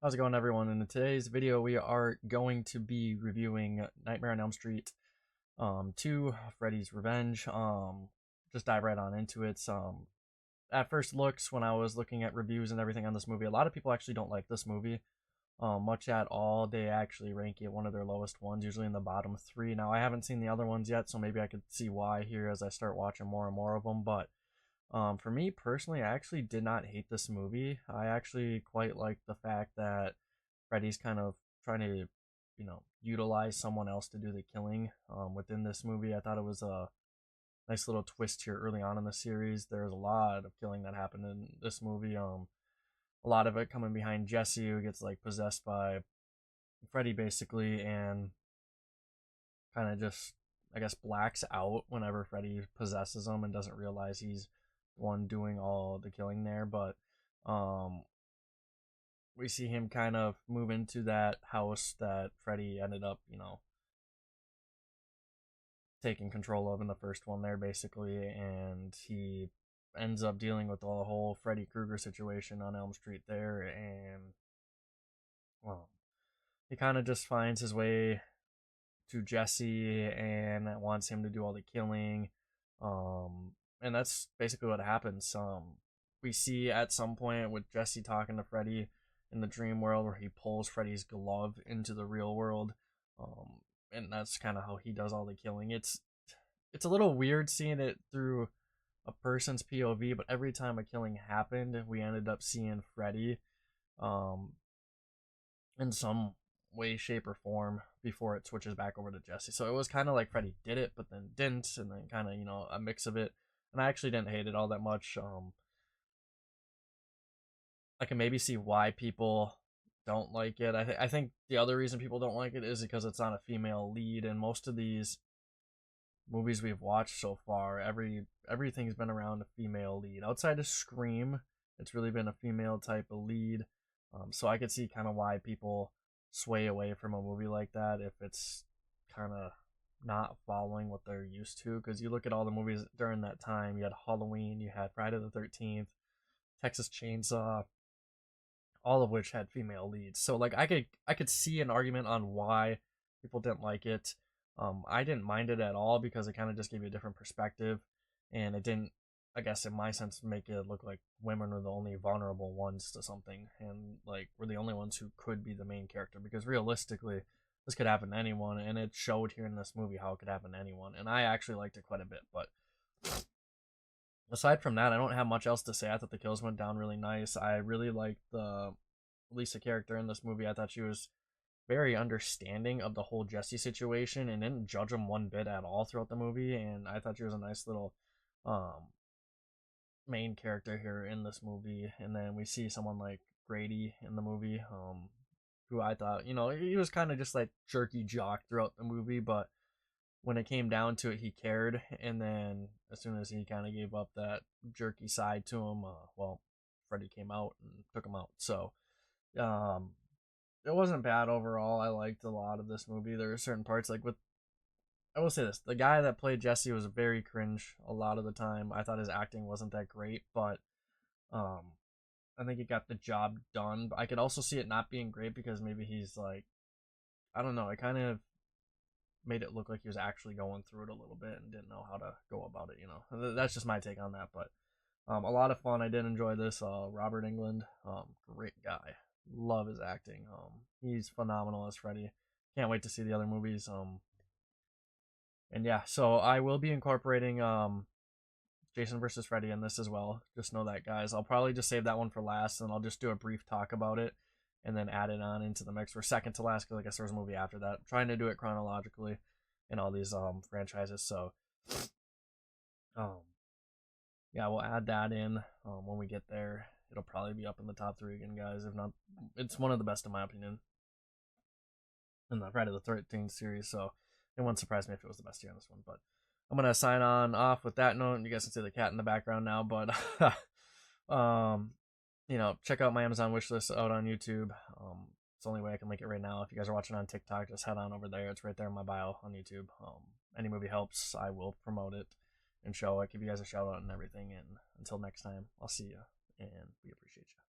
How's it going, everyone? In today's video, we are going to be reviewing Nightmare on Elm Street 2, Freddy's Revenge. Just dive right on into it. At first looks, when I was looking at reviews and everything on this movie, a lot of people actually don't like this movie much at all. They actually rank it one of their lowest ones, usually in the bottom 3. Now, I haven't seen the other ones yet, so maybe I could see why here as I start watching more and more of them, but for me personally, I actually did not hate this movie. I actually quite like the fact that Freddy's kind of trying to, utilize someone else to do the killing within this movie. I thought it was a nice little twist here early on in the series. There's a lot of killing that happened in this movie. A lot of it coming behind Jesse, who gets like possessed by Freddy basically, and kind of just, I guess, blacks out whenever Freddy possesses him and doesn't realize he's one doing all the killing there. But um we see him kind of move into that house that Freddy ended up, taking control of in the first one there basically, and he ends up dealing with the whole Freddy Krueger situation on Elm Street there, and well, he kind of just finds his way to Jesse and wants him to do all the killing. And that's basically what happens. We see at some point with Jesse talking to Freddy in the dream world where he pulls Freddy's glove into the real world. And that's kind of how he does all the killing. It's a little weird seeing it through a person's POV, but every time a killing happened, we ended up seeing Freddy um, in some way, shape, or form before it switches back over to Jesse. So it was kind of like Freddy did it, but then didn't, and then kind of, a mix of it. And I actually didn't hate it all that much. I can maybe see why people don't like it. I think the other reason people don't like it is because it's not a female lead, and most of these movies we've watched so far, everything's been around a female lead. Outside of Scream, it's really been a female type of lead. So I could see kind of why people sway away from a movie like that if it's kind of not following what they're used to. Because you look at all the movies during that time, you had Halloween, you had Friday the 13th, Texas Chainsaw, all of which had female leads. So like I could see an argument on why people didn't like it. I didn't mind it at all because it kind of just gave you a different perspective, and it didn't, I guess, in my sense, make it look like women were the only vulnerable ones to something, and like we're the only ones who could be the main character. Because realistically, this could happen to anyone, and it showed here in this movie how it could happen to anyone, and I actually liked it quite a bit. But aside from that, I don't have much else to say. I thought the kills went down really nice. I really liked the Lisa character in this movie. I thought she was very understanding of the whole Jesse situation and didn't judge him one bit at all throughout the movie. And I thought she was a nice little um, main character here in this movie. And then we see someone like Grady in the movie, who I thought, he was kind of just like jerky jock throughout the movie, but when it came down to it, he cared. And then as soon as he kind of gave up that jerky side to him, well, Freddy came out and took him out. So um, it wasn't bad overall. I liked a lot of this movie. There were certain parts like with, I will say this, the guy that played Jesse was very cringe a lot of the time. I thought his acting wasn't that great, but um I think he got the job done. But I could also see it not being great because maybe he's like, I don't know, it kind of made it look like he was actually going through it a little bit and didn't know how to go about it. That's just my take on that. But a lot of fun. I did enjoy this. Robert England, great guy. Love his acting. He's phenomenal as Freddy. Can't wait to see the other movies. And yeah, so I will be incorporating Jason versus Freddy in this as well. Just know that, guys. I'll probably just save that one for last, and I'll just do a brief talk about it, and then add it on into the mix for second to last, because I guess there's a movie after that. I'm trying to do it chronologically in all these franchises. So um yeah, we'll add that in when we get there. It'll probably be up in the top 3 again, guys. If not, it's one of the best in my opinion in the Friday the 13th series. So it wouldn't surprise me if it was the best here on this one. But I'm gonna sign on off with that note. You guys can see the cat in the background now. But check out my Amazon wishlist out on YouTube. It's the only way I can link it right now. If you guys are watching on TikTok, just head on over there. It's right there in my bio on YouTube. Any movie helps. I will promote it and show it, give you guys a shout out and everything. And until next time, I'll see you, and we appreciate you.